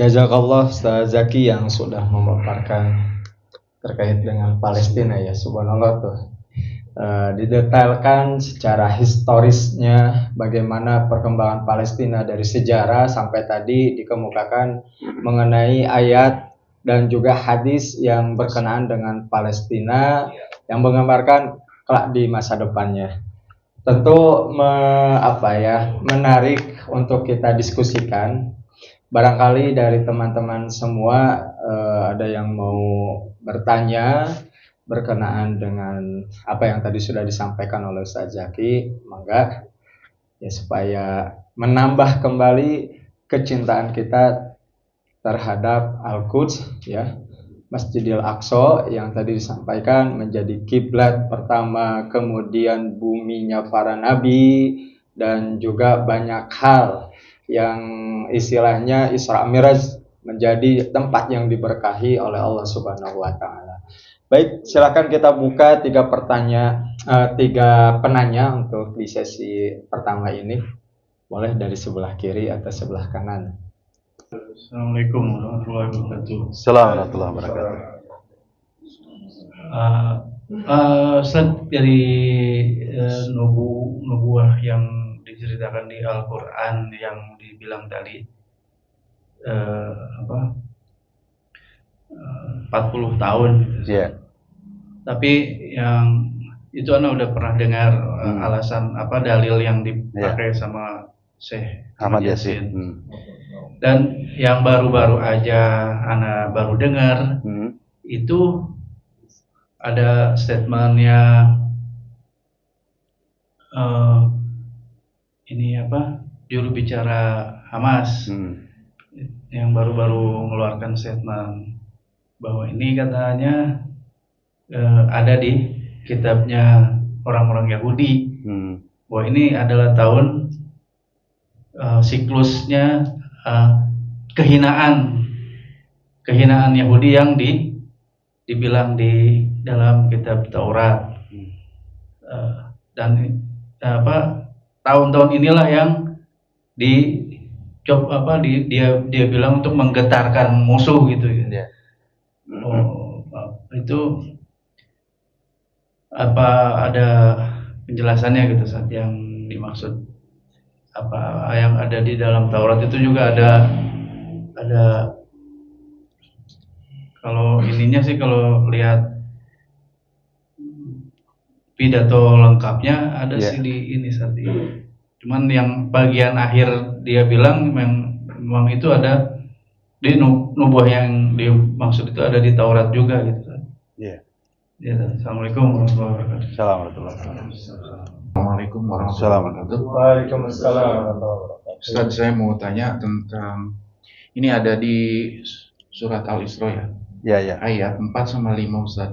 Jazakallah Ustaz Zaki yang sudah memaparkan terkait dengan Palestina ya, subhanallah tuh. Didetailkan secara historisnya bagaimana perkembangan Palestina dari sejarah sampai tadi dikemukakan mengenai ayat dan juga hadis yang berkenaan dengan Palestina yang menggambarkan kelak di masa depannya. Tentu menarik untuk kita diskusikan. Barangkali dari teman-teman semua ada yang mau bertanya berkenaan dengan apa yang tadi sudah disampaikan oleh Ustaz Zaki, mangga ya, supaya menambah kembali kecintaan kita terhadap Al-Quds ya, Masjidil Aqsa yang tadi disampaikan menjadi kiblat pertama, kemudian buminya para nabi, dan juga banyak hal yang istilahnya Isra Miraj menjadi tempat yang diberkahi oleh Allah Subhanahu wa taala. Baik, silakan kita buka tiga penanya untuk di sesi pertama ini. Boleh dari sebelah kiri atau sebelah kanan. Assalamualaikum warahmatullahi wabarakatuh. Assalamualaikum warahmatullahi wabarakatuh. Ustaz, dari nubuah yang diceritakan di Al-Quran yang dibilang tadi 40 tahun gitu. Yeah. Tapi yang itu Ana udah pernah dengar alasan dalil yang dipakai sama Syekh Ahmad Yasin. Dan yang baru-baru aja Ana baru dengar itu ada statementnya juru bicara Hamas yang baru-baru mengeluarkan statement bahwa ini katanya ada di kitabnya orang-orang Yahudi bahwa ini adalah tahun siklusnya kehinaan Yahudi yang dibilang di dalam kitab Taurat. Dan tahun-tahun inilah yang dia bilang untuk menggetarkan musuh gitu ya. Itu apa ada penjelasannya gitu saat yang dimaksud apa yang ada di dalam Taurat itu juga ada kalau ininya sih kalau lihat pidato lengkapnya ada sih di ini saat ini. Cuman yang bagian akhir dia bilang memang itu ada di nubuah yang dimaksud itu ada di Taurat juga gitu kan. Iya. Ya, Assalamualaikum warahmatullahi wabarakatuh. Assalamualaikum warahmatullahi wabarakatuh. Waalaikumsalam warahmatullahi wabarakatuh. Ustaz, saya mau tanya tentang ini ada di surat Al-Isra ya. Ayat 4 sama 5 Ustaz.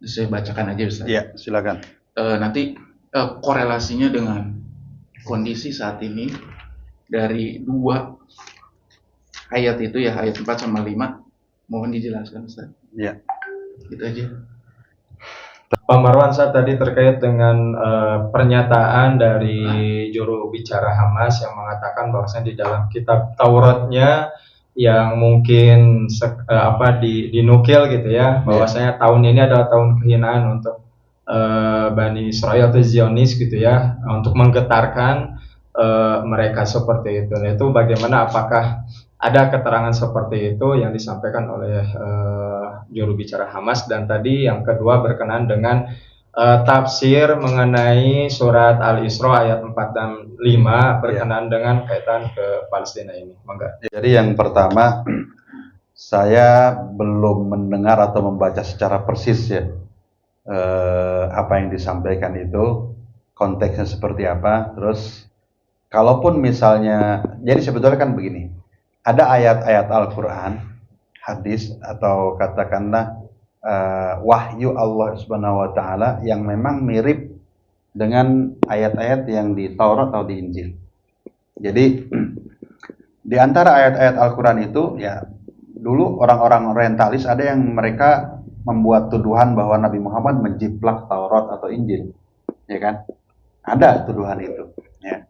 Saya bacakan aja Ustaz. Iya, silakan. Nanti korelasinya dengan kondisi saat ini dari dua ayat itu ya, ayat 4 sama 5. Mohon dijelaskan, Ustaz. Ya. Gitu aja. Pak Marwan, saat tadi terkait dengan pernyataan dari juru bicara Hamas yang mengatakan bahwasanya di dalam kitab Tauratnya yang mungkin dinukil gitu ya, bahwasanya tahun ini adalah tahun kehinaan untuk Bani Israel atau Zionis gitu ya, untuk menggetarkan mereka seperti itu. Nah, itu bagaimana, apakah ada keterangan seperti itu yang disampaikan oleh juru bicara Hamas? Dan tadi yang kedua berkenaan dengan tafsir mengenai surat Al-Isra ayat 4 dan 5 berkenaan dengan kaitan ke Palestina ini. Mangga. Jadi yang pertama, saya belum mendengar atau membaca secara persis ya apa yang disampaikan itu, konteksnya seperti apa. Terus kalaupun misalnya, jadi sebetulnya kan begini, ada ayat-ayat Al-Quran, hadis, atau katakanlah wahyu Allah Subhanahu wa Ta'ala yang memang mirip dengan ayat-ayat yang di Taurat atau di Injil. Jadi di antara ayat-ayat Al-Quran itu, ya dulu orang-orang orientalis ada yang mereka membuat tuduhan bahwa Nabi Muhammad menjiplak Taurat atau Injil, ya kan? Ada tuduhan itu, ya.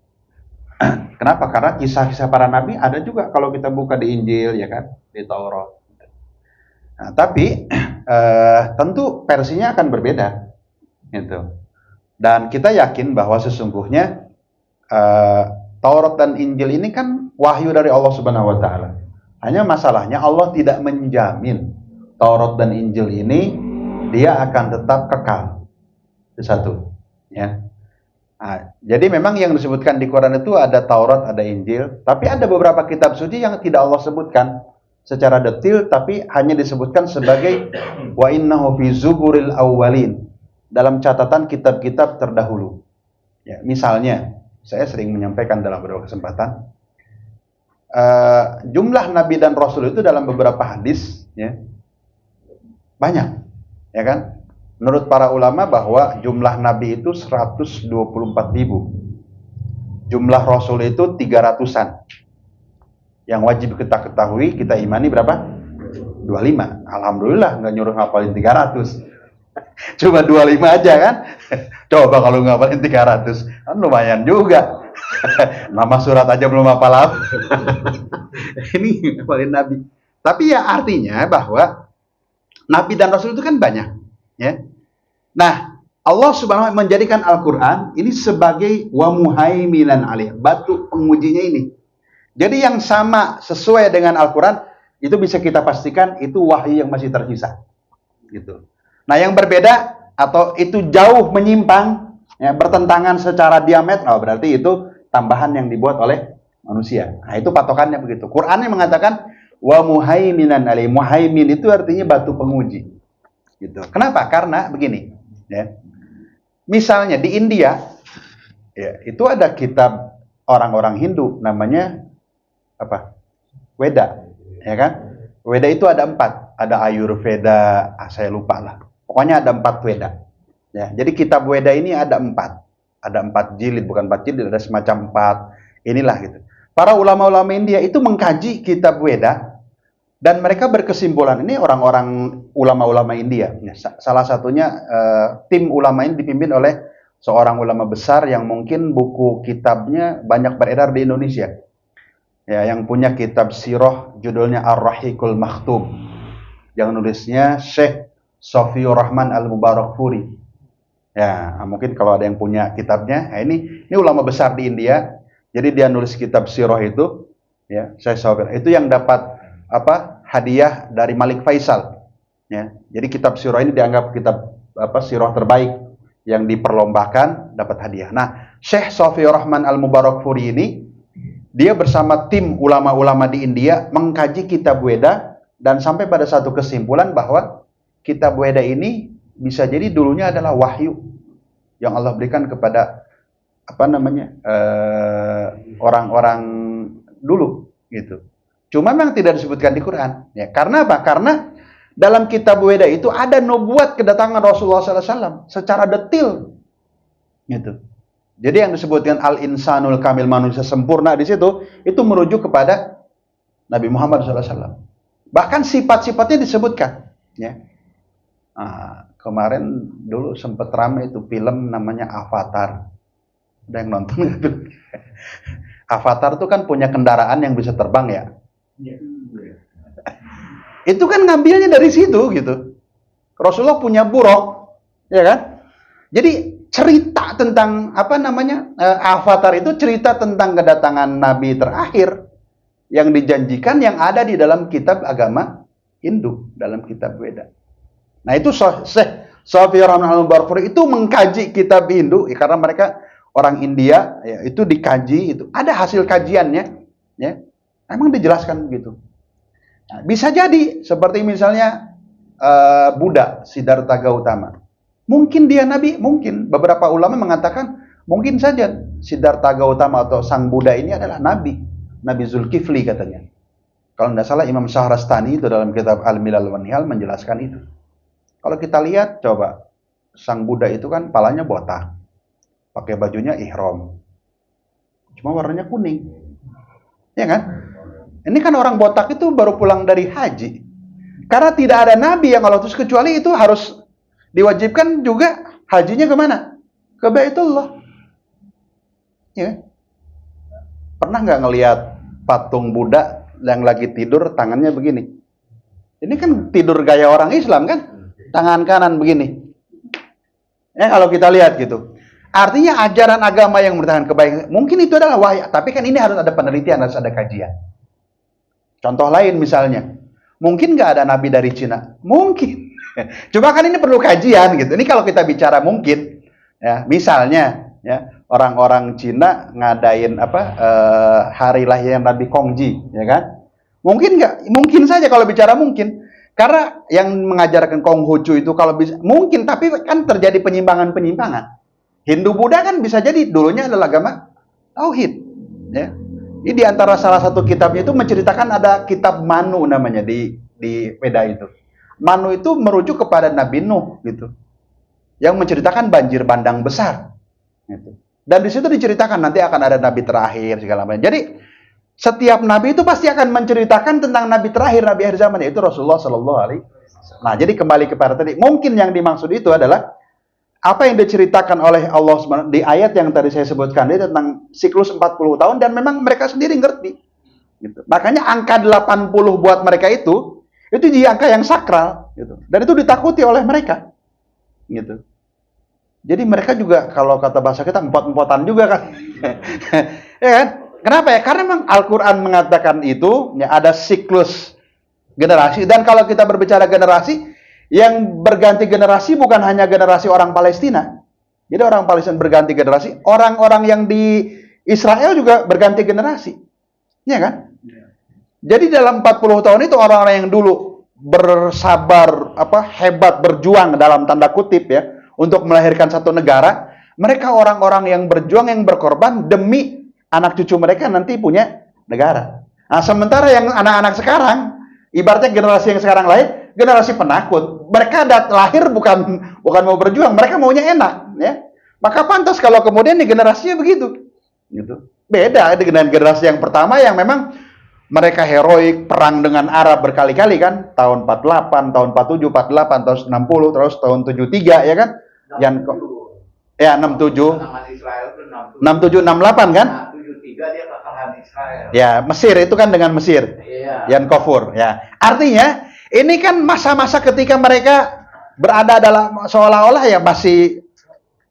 Kenapa? Karena kisah-kisah para nabi ada juga kalau kita buka di Injil, ya kan, di Taurat. Nah, tapi tentu versinya akan berbeda, gitu. Dan kita yakin bahwa sesungguhnya Taurat dan Injil ini kan wahyu dari Allah Subhanahu Wa Taala. Hanya masalahnya Allah tidak menjamin Taurat dan Injil ini dia akan tetap kekal. Itu satu, ya. Nah, jadi memang yang disebutkan di Quran itu ada Taurat, ada Injil, tapi ada beberapa kitab suci yang tidak Allah sebutkan secara detail, tapi hanya disebutkan sebagai wa innahu fi zuburil awwalin, dalam catatan kitab-kitab terdahulu. Ya, misalnya, saya sering menyampaikan dalam beberapa kesempatan, jumlah nabi dan rasul itu dalam beberapa hadis, ya, banyak, ya kan? Menurut para ulama bahwa jumlah nabi itu 124.000. Jumlah rasul itu 300-an. Yang wajib kita ketahui, kita imani berapa? 25. Alhamdulillah nggak nyuruh ngapalin 300. Cuma 25 aja kan? Coba kalau ngapalin 300, kan lumayan juga. Nama surat aja belum hafal. Ini ngapalin nabi. Tapi ya artinya bahwa nabi dan rasul itu kan banyak, ya. Nah, Allah Subhanahu wa Ta'ala menjadikan Al-Quran ini sebagai wa muhaiminan alih, batu pengujinya ini. Jadi yang sama sesuai dengan Al-Quran itu bisa kita pastikan itu wahyu yang masih tersisa, gitu. Nah, yang berbeda atau itu jauh menyimpang, ya, bertentangan secara diametral, berarti itu tambahan yang dibuat oleh manusia. Nah, itu patokannya begitu. Quran yang mengatakan wa muhaiminan alih. Muhaimin itu artinya batu penguji, gitu. Kenapa? Karena begini, ya. Misalnya di India, ya, itu ada kitab orang-orang Hindu namanya apa? Weda, ya kan? Weda itu ada 4, ada Ayurveda, saya lupa lah. Pokoknya ada 4 Weda. Ya, jadi kitab Weda ini ada 4 jilid, bukan 4 jilid, ada semacam 4 inilah gitu. Para ulama-ulama India itu mengkaji kitab Weda. Dan mereka berkesimpulan, ini orang-orang ulama-ulama India. Salah satunya tim ulama ini dipimpin oleh seorang ulama besar yang mungkin buku kitabnya banyak beredar di Indonesia. Ya, yang punya kitab sirah judulnya Ar-Rahiqul Makhtum. Yang nulisnya Syekh Sofiur Rahman Al-Mubarakfuri. Ya, mungkin kalau ada yang punya kitabnya. Nah, ini ulama besar di India. Jadi dia nulis kitab sirah itu, ya, Syekh Sofiur. Itu yang dapat hadiah dari Malik Faisal, ya. Jadi kitab sirah ini dianggap kitab sirah terbaik yang diperlombakan, dapat hadiah. Nah, Syekh Sofiur Rahman Al-Mubarakfuri ini dia bersama tim ulama-ulama di India mengkaji kitab Weda dan sampai pada satu kesimpulan bahwa kitab Weda ini bisa jadi dulunya adalah wahyu yang Allah berikan kepada orang-orang dulu, gitu. Cuma memang tidak disebutkan di Quran. Ya, karena apa? Karena dalam kitab Weda itu ada nubuat kedatangan Rasulullah SAW secara detail, gitu. Jadi yang disebutkan al-insanul kamil, manusia sempurna di situ itu merujuk kepada Nabi Muhammad SAW. Bahkan sifat-sifatnya disebutkan. Ya. Nah, kemarin dulu sempat ramai itu film namanya Avatar. Ada yang nonton nggak? Avatar itu kan punya kendaraan yang bisa terbang ya. Itu kan ngambilnya dari situ gitu. Rasulullah punya buruk, ya kan? Jadi cerita tentang Avatar itu cerita tentang kedatangan Nabi terakhir yang dijanjikan yang ada di dalam kitab agama Hindu, dalam kitab Weda. Nah itu Syekh Shafii Rahman Al-Barfuri itu mengkaji kitab Hindu karena mereka orang India, ya, itu dikaji, itu ada hasil kajiannya, ya, emang dijelaskan begitu. Nah, bisa jadi seperti misalnya Buddha Siddhartha Gautama, mungkin dia nabi, mungkin beberapa ulama mengatakan mungkin saja Siddhartha Gautama atau sang Buddha ini adalah nabi Zulkifli katanya. Kalau tidak salah Imam Syahrastani itu dalam kitab Al-Milal wan Nihal menjelaskan itu. Kalau kita lihat coba sang Buddha itu kan palanya botak, pakai bajunya ihram, cuma warnanya kuning, ya kan? Ini kan orang botak itu baru pulang dari haji. Karena tidak ada nabi yang Allah utus kecuali itu harus diwajibkan juga hajinya kemana? Ke Baitullah. Ya. Pernah nggak ngelihat patung Buddha yang lagi tidur tangannya begini? Ini kan tidur gaya orang Islam kan? Tangan kanan begini. Ya kalau kita lihat gitu. Artinya ajaran agama yang bertahan kebaikan. Mungkin itu adalah wahyu, tapi kan ini harus ada penelitian, harus ada kajian. Contoh lain misalnya, mungkin nggak ada nabi dari Cina? Mungkin. Cuma kan ini perlu kajian gitu. Ini kalau kita bicara mungkin, ya misalnya, ya orang-orang Cina ngadain hari lahir Nabi Kongji, ya kan? Mungkin nggak? Mungkin saja kalau bicara mungkin. Karena yang mengajarkan Konghucu itu kalau bisa mungkin, tapi kan terjadi penyimpangan-penyimpangan. Hindu Buddha kan bisa jadi dulunya adalah agama tauhid, ya. Ini di antara salah satu kitabnya itu menceritakan ada kitab Manu namanya di Weda itu. Manu itu merujuk kepada Nabi Nuh gitu. Yang menceritakan banjir bandang besar gitu. Dan di situ diceritakan nanti akan ada nabi terakhir segala macam. Jadi setiap nabi itu pasti akan menceritakan tentang nabi terakhir, nabi akhir zaman, yaitu Rasulullah Sallallahu Alaihi Wasallam. Nah, jadi kembali kepada tadi, mungkin yang dimaksud itu adalah apa yang diceritakan oleh Allah SWT di ayat yang tadi saya sebutkan itu tentang siklus 40 tahun, dan memang mereka sendiri ngerti. Gitu. Makanya angka 80 buat mereka itu jadi angka yang sakral, gitu. Dan itu ditakuti oleh mereka, gitu. Jadi mereka juga kalau kata bahasa kita empot-empotan juga kan, ya kan? Kenapa ya? Karena memang Al-Quran mengatakan itu, ya, ada siklus generasi. Dan kalau kita berbicara generasi, yang berganti generasi bukan hanya generasi orang Palestina. Jadi orang Palestina berganti generasi, orang-orang yang di Israel juga berganti generasi. Ya kan? Jadi dalam 40 tahun itu orang-orang yang dulu bersabar, hebat, berjuang dalam tanda kutip ya, untuk melahirkan satu negara, mereka orang-orang yang berjuang, yang berkorban demi anak cucu mereka nanti punya negara. Nah, sementara yang anak-anak sekarang, ibaratnya generasi yang sekarang lahir, generasi penakut. Mereka lahir bukan mau berjuang, mereka maunya enak, ya. Maka pantas kalau kemudian di generasinya begitu. Gitu. Beda dengan generasi yang pertama yang memang mereka heroik, perang dengan Arab berkali-kali kan, tahun 48, tahun 47, 48, tahun 60, terus tahun 73 ya kan? Yang 67. 67, 68 kan? 73 dia kekalahan Israel. Ya, Mesir itu kan dengan Mesir. Iya. Yan Kofur, ya. Artinya ini kan masa-masa ketika mereka berada dalam seolah-olah ya masih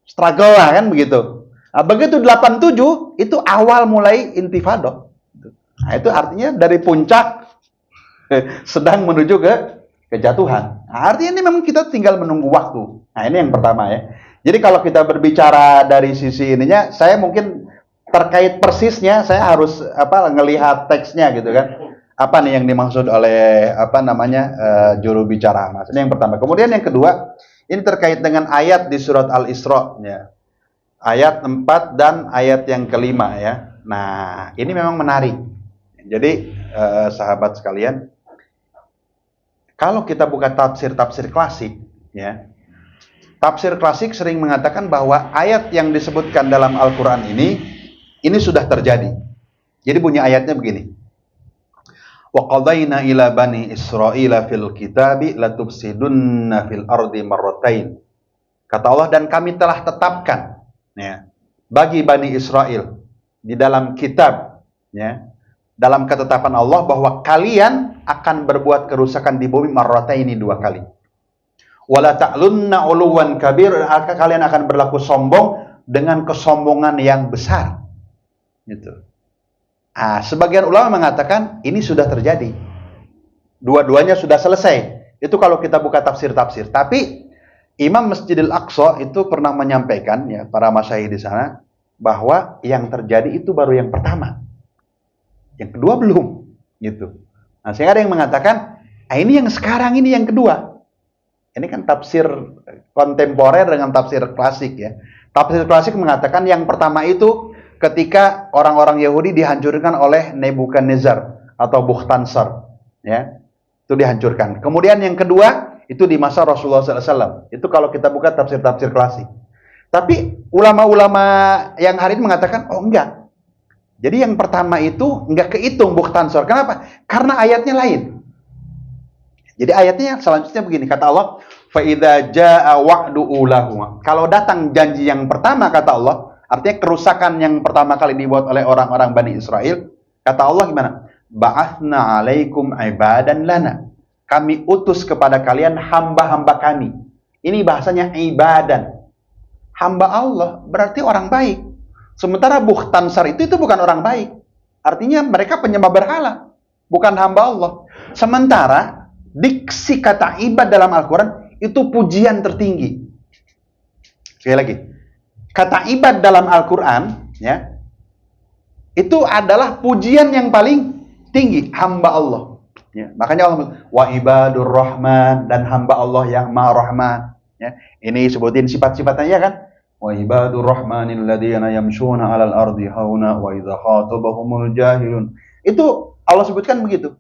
struggle lah kan begitu. Nah, begitu 87 itu awal mulai intifada. Nah, itu artinya dari puncak sedang menuju ke kejatuhan. Nah, artinya ini memang kita tinggal menunggu waktu. Nah, ini yang pertama ya. Jadi kalau kita berbicara dari sisi ininya, saya mungkin terkait persisnya saya harus ngelihat teksnya gitu kan. Apa nih yang dimaksud oleh juru bicara Mas? Ini yang pertama. Kemudian yang kedua, ini terkait dengan ayat di surat Al-Isra ya. Ayat 4 dan ayat yang kelima ya. Nah, ini memang menarik. Jadi sahabat sekalian, kalau kita buka tafsir-tafsir klasik ya. Tafsir klasik sering mengatakan bahwa ayat yang disebutkan dalam Al-Qur'an ini sudah terjadi. Jadi bunyi ayatnya begini. Wa qadayna ila bani Israila fil kitabi latufsidunna fil ardi marratain. Kata Allah, dan kami telah tetapkan ya, bagi Bani Israel di dalam kitab ya, dalam ketetapan Allah bahwa kalian akan berbuat kerusakan di bumi marrataini 2 kali. Wala ta'lunna 'uluwan kabir, kalian akan berlaku sombong dengan kesombongan yang besar. Gitu. Sebagian ulama mengatakan ini sudah terjadi. Dua-duanya sudah selesai. Itu kalau kita buka tafsir-tafsir. Tapi Imam Masjidil Aqsa itu pernah menyampaikan ya, para masyayikh di sana, bahwa yang terjadi itu baru yang pertama. Yang kedua belum, gitu. Nah, sehingga ada yang mengatakan, ini yang sekarang, ini yang kedua. Ini kan tafsir kontemporer dengan tafsir klasik ya. Tafsir klasik mengatakan yang pertama itu ketika orang-orang Yahudi dihancurkan oleh Nebukadnezar atau Bukhtansar, ya, itu dihancurkan. Kemudian yang kedua itu di masa Rasulullah SAW. Itu kalau kita buka tafsir-tafsir klasik. Tapi ulama-ulama yang hari ini mengatakan, oh enggak. Jadi yang pertama itu enggak kehitung Bukhtansar. Kenapa? Karena ayatnya lain. Jadi ayatnya selanjutnya begini, kata Allah, fa idza jaa wa'du ulahum. Kalau datang janji yang pertama, kata Allah, artinya kerusakan yang pertama kali dibuat oleh orang-orang Bani Israel, kata Allah gimana? Ba'athna 'alaikum ibadan lana. Kami utus kepada kalian hamba-hamba kami. Ini bahasanya ibadan. Hamba Allah berarti orang baik. Sementara Bukhtansar itu bukan orang baik. Artinya mereka penyembah berhala, bukan hamba Allah. Sementara diksi kata ibad dalam Al-Quran itu pujian tertinggi. Sekali lagi, kata ibad dalam Al-Quran ya, itu adalah pujian yang paling tinggi, hamba Allah. Ya, makanya Allah wa ibadur rahman, dan hamba Allah yang maha rahman. Ya, ini sebutin sifat-sifatnya ya kan? Wa ibadur rahmanil ladzina yamshuna 'alal ardi hauna wa idza khatabahumul jahilun. Itu Allah sebutkan begitu.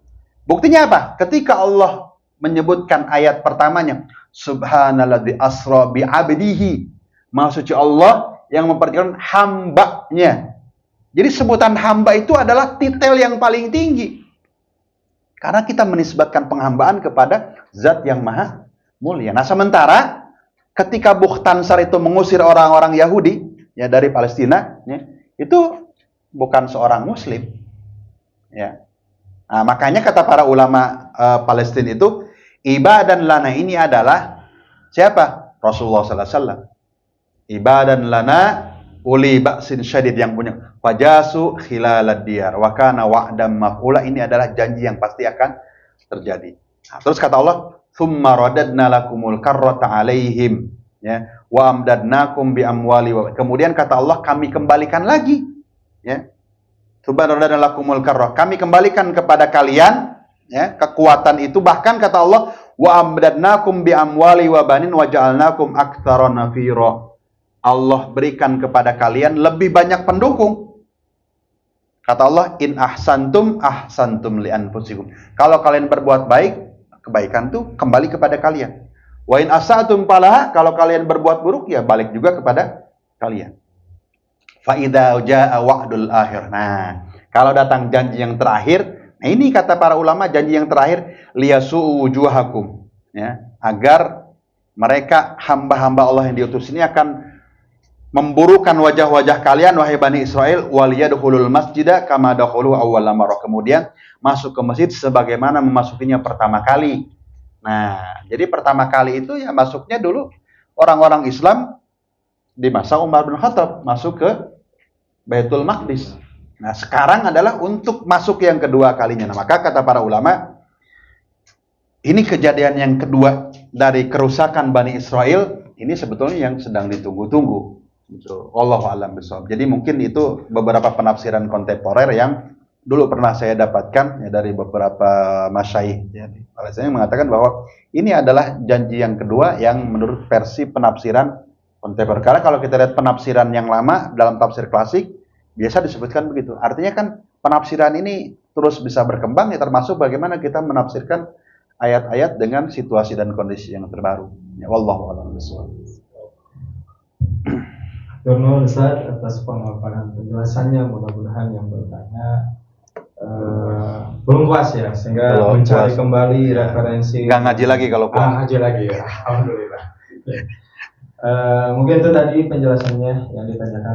Buktinya apa? Ketika Allah menyebutkan ayat pertamanya, subhanalladzi asra bi 'abdihi, maha suci Allah yang memperhatikan hambanya. Jadi sebutan hamba itu adalah titel yang paling tinggi. Karena kita menisbatkan penghambaan kepada zat yang maha mulia. Nah, sementara ketika Bukhtansar itu mengusir orang-orang Yahudi ya dari Palestina, ya, itu bukan seorang muslim. Ya. Nah, makanya kata para ulama Palestina itu, ibadan lana ini adalah siapa? Rasulullah sallallahu alaihi wasallam. Ibadan lana uli ba'sin syadid, yang punya fajasu khilalad diyar wa kana wa'dam maf'ula. Ini adalah janji yang pasti akan terjadi. Nah, terus kata Allah, tsumma radadna lakumul karrata 'alaihim ya wa amdadnakum bi amwali wa. Kemudian kata Allah, kami kembalikan lagi ya. Tsumma radadna lakumul karrah, kami kembalikan kepada kalian ya kekuatan itu, bahkan kata Allah wa amdadnakum bi amwali wa banin wa ja'alnakum aktsara nafira. Allah berikan kepada kalian lebih banyak pendukung. Kata Allah, in ahsantum ahsantum li anfusikum. Kalau kalian berbuat baik, kebaikan itu kembali kepada kalian. Wa in asatum falaha, kalau kalian berbuat buruk ya balik juga kepada kalian. Fa idza jaa wa'dul akhir. Nah, kalau datang janji yang terakhir, nah ini kata para ulama, janji yang terakhir liyasu'u wujuhakum ya, agar mereka hamba-hamba Allah yang diutus ini akan memburukan wajah-wajah kalian wahai Bani Israel, waliyadkhulul masjida kama dakhulu awwala marrah. Kemudian masuk ke masjid sebagaimana memasukinya pertama kali. Nah, jadi pertama kali itu ya masuknya dulu orang-orang Islam di masa Umar bin Khattab masuk ke Baitul Maqdis. Nah, sekarang adalah untuk masuk yang kedua kalinya. Nah, maka kata para ulama, ini kejadian yang kedua dari kerusakan Bani Israel, ini sebetulnya yang sedang ditunggu-tunggu. Wallahu a'lam bishawab. Jadi mungkin itu beberapa penafsiran kontemporer yang dulu pernah saya dapatkan ya dari beberapa masyayikh ya. Saya mengatakan bahwa ini adalah janji yang kedua yang menurut versi penafsiran kontemporer. Karena kalau kita lihat penafsiran yang lama dalam tafsir klasik biasa disebutkan begitu. Artinya kan penafsiran ini terus bisa berkembang ya, termasuk bagaimana kita menafsirkan ayat-ayat dengan situasi dan kondisi yang terbaru. Ya, wallahu a'lam bishawab. Terima kasih atas pemaparan penjelasannya. Mudah-mudahan yang bertanya belum puas ya, sehingga Belum mencari puas. kembali referensi. Nggak ngaji lagi kalau puas. Ngaji lagi ya, alhamdulillah. Mungkin itu tadi penjelasannya yang ditanyakan.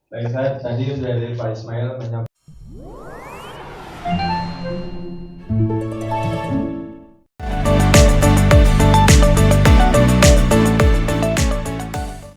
Baik, saya tadi dari Pak Ismail menyampaikan